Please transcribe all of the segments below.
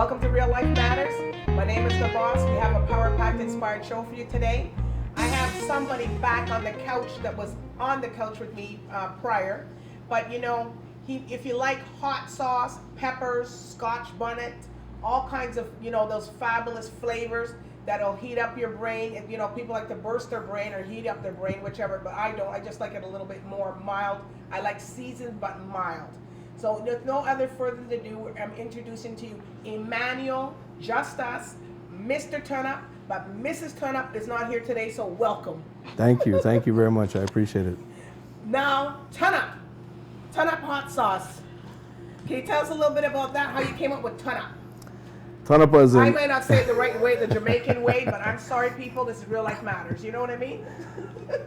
Welcome to Real Life Matters. My name is DBoss. We have a Power Packed inspired show for you today. I have somebody back on the couch that was on the couch with me prior. But you know, if you like hot sauce, peppers, Scotch bonnet, all kinds of, you know, those fabulous flavors that'll heat up your brain. And, you know, people like to burst their brain or heat up their brain, whichever, but I don't. I just like it a little bit more mild. I like seasoned but mild. So there's no other further ado. I'm introducing to you Emmanuel Justus, Mr. TUNUP, but Mrs. TUNUP is not here today, so welcome. Thank you very much. I appreciate it. Now, TUNUP hot sauce. Can you tell us a little bit about that? How you came up with TUNUP? TUNUP was I may not say it the right way, the Jamaican way, but I'm sorry, people. This is Real Life Matters. You know what I mean?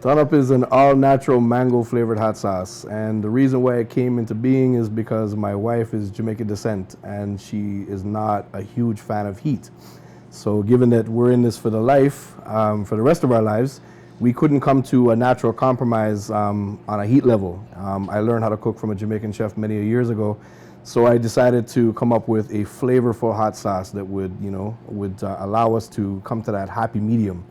TUNUP is an all-natural mango-flavored hot sauce, and the reason why it came into being is because my wife is Jamaican descent, and she is not a huge fan of heat. So, given that we're in this for the rest of our lives, we couldn't come to a natural compromise on a heat level. I learned how to cook from a Jamaican chef many years ago. So I decided to come up with a flavorful hot sauce that would allow us to come to that happy medium.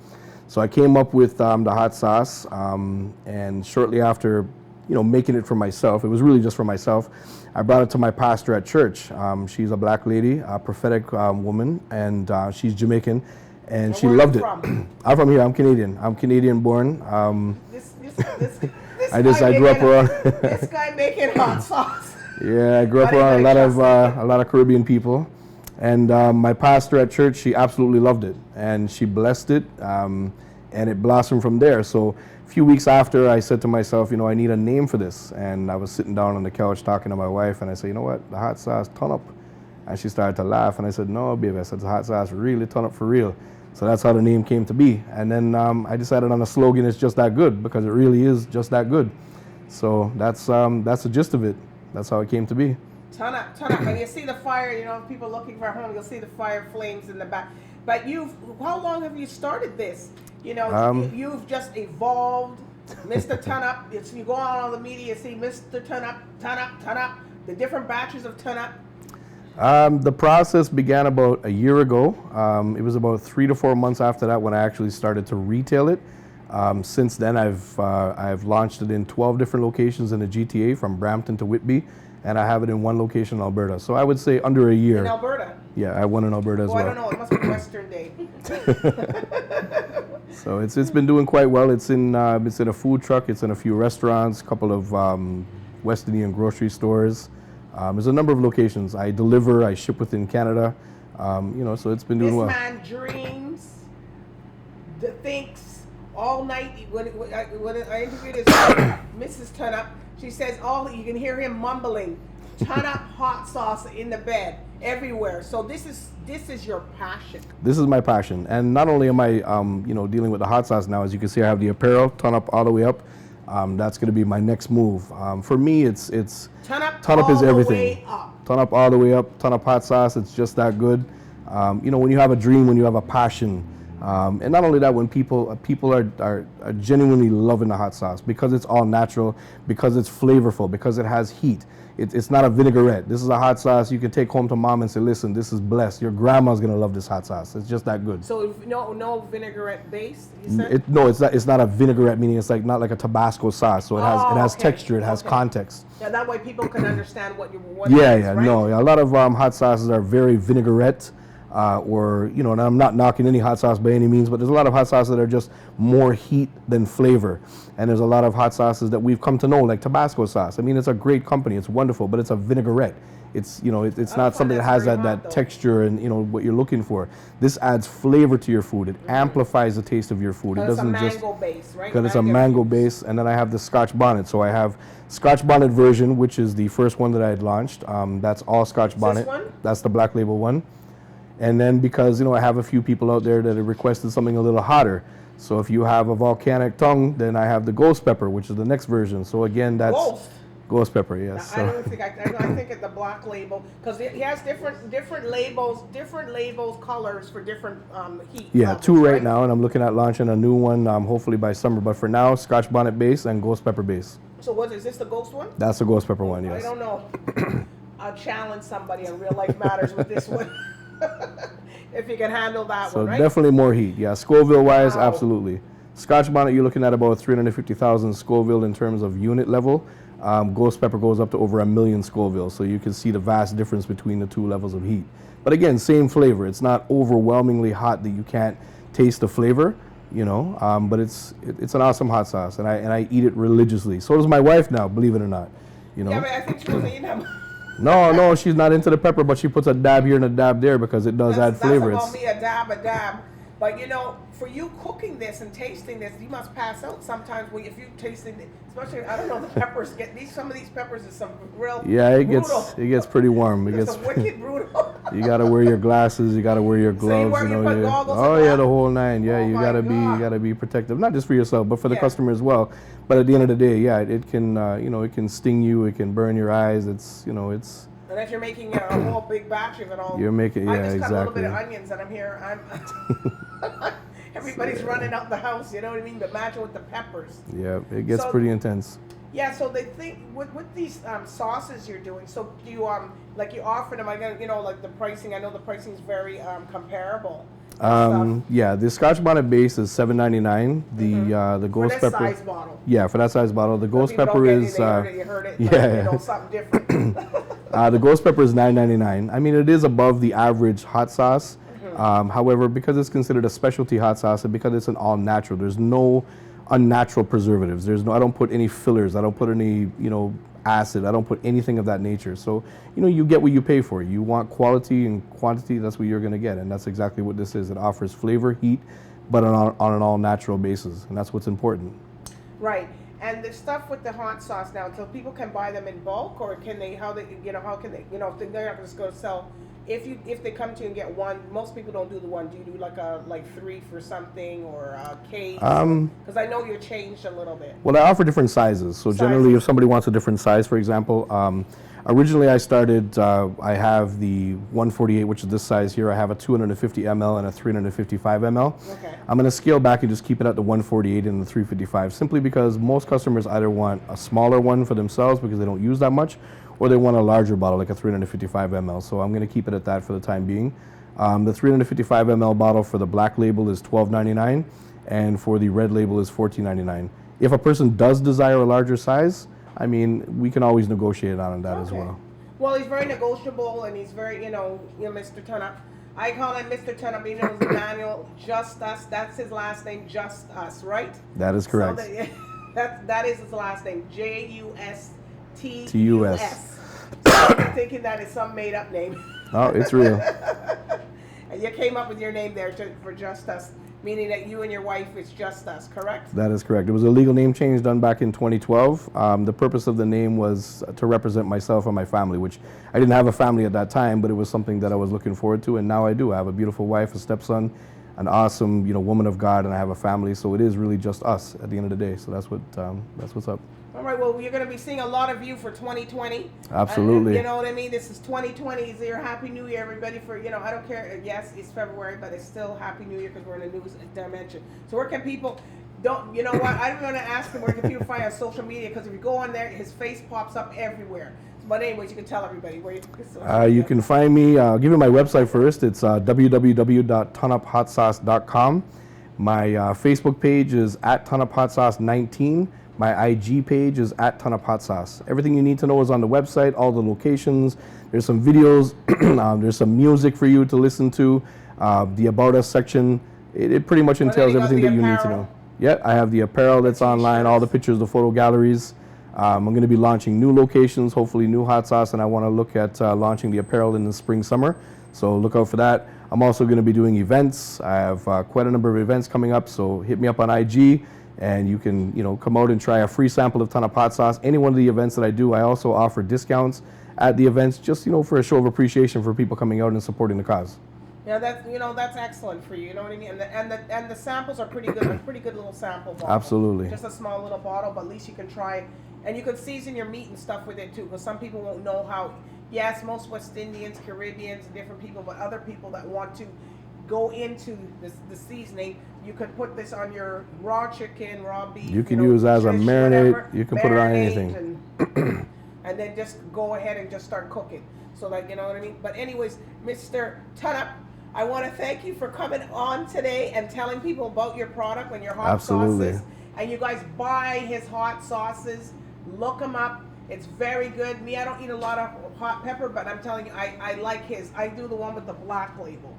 So I came up with the hot sauce, and shortly after, you know, making it for myself, it was really just for myself, I brought it to my pastor at church. She's a black lady, a prophetic woman, and she's Jamaican, and she loved it. I'm from here. I'm Canadian. I'm Canadian born. I grew up around. This guy making hot sauce. Yeah, I grew up around a lot of Caribbean people, and my pastor at church, she absolutely loved it, and she blessed it, and it blossomed from there. So a few weeks after, I said to myself, you know, I need a name for this, and I was sitting down on the couch talking to my wife, and I said, you know what, the hot sauce, TUNUP, and she started to laugh, and I said, no, baby, I said, the hot sauce, really, TUNUP for real. So that's how the name came to be, and then I decided on a slogan, it's just that good, because it really is just that good. So that's the gist of it. That's how it came to be. TUNUP. And you see the fire, you know, people looking for a home, you'll see the fire flames in the back. But how long have you started this? You know, you've just evolved. Mr. TUNUP, you go on all the media, you see Mr. TUNUP, the different batches of TUNUP. The process began about a year ago. It was about 3 to 4 months after that when I actually started to retail it. Since then, I've launched it in 12 different locations in the GTA, from Brampton to Whitby, and I have it in one location in Alberta. So I would say under a year. In Alberta? Yeah, I have one in Alberta as well. I don't know. It must be Western Day. So it's been doing quite well. It's in a food truck. It's in a few restaurants, a couple of West Indian grocery stores. There's a number of locations. I deliver. I ship within Canada. You know, so it's been doing well. This man dreams, thinks. All night, when I interviewed his Mrs. TUNUP, she says you can hear him mumbling, TUNUP hot sauce in the bed, everywhere. So this is your passion. This is my passion, and not only am I, you know, dealing with the hot sauce now. As you can see, I have the apparel, TUNUP all the way up. That's going to be my next move. For me, it's TUNUP is everything. TUNUP all the way up. TUNUP hot sauce. It's just that good. You know, when you have a dream, when you have a passion. And not only that, when people are genuinely loving the hot sauce because it's all natural, because it's flavorful, because it has heat. It's not a vinaigrette. This is a hot sauce you can take home to mom and say, listen, this is blessed. Your grandma's gonna love this hot sauce. It's just that good. So no vinaigrette base, you said? No, it's not a vinaigrette, meaning it's like not like a Tabasco sauce. So it has texture, it has context. Yeah, that way people can understand what right? No, a lot of hot sauces are very vinaigrette. Or, you know, and I'm not knocking any hot sauce by any means, but there's a lot of hot sauces that are just more heat than flavor. And there's a lot of hot sauces that we've come to know, like Tabasco sauce. I mean, it's a great company, it's wonderful, but it's a vinaigrette. It's, you know, it's not something that has that texture and, you know, what you're looking for. This adds flavor to your food. It amplifies the taste of your food. It doesn't just... It's a mango base, right? Because it's a mango base, and then I have the Scotch bonnet. So I have Scotch bonnet version, which is the first one that I had launched. That's all Scotch bonnet. This one? That's the black label one. And then because, you know, I have a few people out there that have requested something a little hotter. So if you have a volcanic tongue, then I have the ghost pepper, which is the next version. So again, that's ghost pepper, yes. I don't think I think it's the black label, because he has different labels, colors for different heat. Yeah, levels, 2 right now, and I'm looking at launching a new one hopefully by summer. But for now, Scotch bonnet base and ghost pepper base. So is this the ghost one? That's the ghost pepper one, yes. I don't know. I'll challenge somebody on Real Life Matters with this one. If you can handle that So one, right? definitely more heat. Yeah, Scoville wise, Wow. absolutely. Scotch bonnet, you're looking at about 350,000 Scoville in terms of unit level. Ghost pepper goes up to over 1,000,000 Scoville, so you can see the vast difference between the two levels of heat. But again, same flavor. It's not overwhelmingly hot that you can't taste the flavor, but it's an awesome hot sauce, and I eat it religiously. So does my wife now, believe it or not. Yeah, but I think she was eating them. No, she's not into the pepper, but she puts a dab here and a dab there because it does add flavor. That's about me, a dab. But for you cooking this and tasting this, you must pass out sometimes if you tasting it. Especially, I don't know, the peppers some of these peppers is some real brutal. It gets pretty warm. It gets wicked brutal. You gotta wear your glasses. You gotta wear your gloves. So you put goggles. Oh yeah, the whole nine. Yeah, Oh you gotta be protective, not just for yourself, but for the Yeah. customer as well. But at the end of the day, yeah, it can it can sting you. It can burn your eyes. It's. And if you're making a whole big batch of it all, You're making I just cut a little exactly. bit of onions, and I'm here. Everybody's running out the house. You know what I mean? But imagine with the peppers. Yeah, it gets So- pretty intense. Yeah, so they think with these sauces you're doing. So do you you offer them? Like the pricing. I know the pricing is very comparable. Yeah, the Scotch bonnet base is $7.99. The For ghost this pepper. size bottle. Yeah, for that size bottle, the ghost People pepper don't get is. it, you heard it. yeah. But, something different. The ghost pepper is $9.99. I mean, it is above the average hot sauce. However, because it's considered a specialty hot sauce and because it's an all natural, there's no unnatural preservatives. I don't put any fillers. I don't put any, acid. I don't put anything of that nature. So, you get what you pay for. You want quality and quantity, that's what you're going to get. And that's exactly what this is. It offers flavor, heat, but on an all natural basis. And that's what's important. Right. And the stuff with the hot sauce now, so people can buy them in bulk, or can they? How can they? If they're not just going to sell. If they come to you and get one, most people don't do the one. Do you do like 3 for something or a case? Because I know you're changed a little bit. Well, I offer different sizes. So generally, if somebody wants a different size, for example, originally I started, I have the 148, which is this size here. I have a 250 ml and a 355 ml. Okay. I'm going to scale back and just keep it at the 148 and the 355, simply because most customers either want a smaller one for themselves because they don't use that much, or they want a larger bottle, like a 355 ml. So I'm going to keep it at that for the time being. The 355 ml bottle for the black label is $12.99, and for the red label is $14.99. If a person does desire a larger size, I mean, we can always negotiate on that as well. Well, he's very negotiable, and he's very, Mr. TUNUP. I call him Mr. TUNUP, even though it's Emmanuel Justus. That's his last name, Justus, right? That is correct. So that is his last name, Justus. I'm thinking that is some made-up name. Oh, it's real. And you came up with your name there for Justus, meaning that you and your wife is Justus, correct? That is correct. It was a legal name change done back in 2012. The purpose of the name was to represent myself and my family, which I didn't have a family at that time, but it was something that I was looking forward to, and now I do. I have a beautiful wife, a stepson, an awesome, woman of God, and I have a family. So it is really just us at the end of the day. So that's what's up. All right, well, you're going to be seeing a lot of you for 2020. Absolutely. You know what I mean? This is 2020. It's your Happy New Year, everybody. I don't care. Yes, it's February, but it's still Happy New Year because we're in a new dimension. So where can people, you know what? I'm going to ask him where can people find on social media, because if you go on there, his face pops up everywhere. But anyways, you can tell everybody where you can find me. I'll give you my website first. It's www.tunuphotsauce.com. My Facebook page is @tunuphotsauce19. My IG page is @tunuphotsauce. Everything you need to know is on the website, all the locations. There's some videos, there's some music for you to listen to. The About Us section, it pretty much entails everything that you need to know. Yeah, I have the apparel that's online, all the pictures, the photo galleries. I'm going to be launching new locations, hopefully new hot sauce, and I want to look at launching the apparel in the spring, summer. So look out for that. I'm also going to be doing events. I have quite a number of events coming up, so hit me up on IG. And you can, come out and try a free sample of TUNUP hot sauce. Any one of the events that I do, I also offer discounts at the events, just for a show of appreciation for people coming out and supporting the cause. Yeah, that's excellent for you. You know what I mean? And the samples are pretty good. A pretty good little sample bottle. Absolutely. Just a small little bottle, but at least you can try, and you can season your meat and stuff with it too. Because some people won't know how. Yes, most West Indians, Caribbeans, different people, but other people that want to go into the seasoning, you could put this on your raw chicken, raw beef. You can use as a marinade. Whatever, you can put it on anything. and then just go ahead and just start cooking. So like, you know what I mean? But anyways, Mr. TUNUP, I want to thank you for coming on today and telling people about your product and your hot Absolutely. sauces. And you guys buy his hot sauces, look him up. It's very good. Me, I don't eat a lot of hot pepper, but I'm telling you, I like his. I do the one with the black label.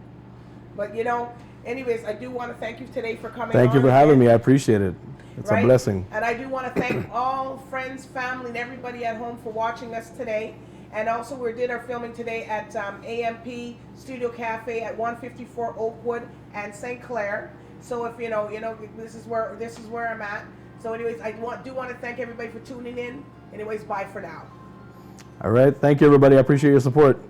But you know, anyways, I do want to thank you today for coming on. Thank you for having me. I appreciate it. It's a blessing. And I do want to thank all friends, family, and everybody at home for watching us today. And also, we did our filming today at AMP Studio Cafe at 154 Oakwood and St. Clair. So if you know, this is where I'm at. So, anyways, I do want to thank everybody for tuning in. Anyways, bye for now. All right. Thank you, everybody. I appreciate your support.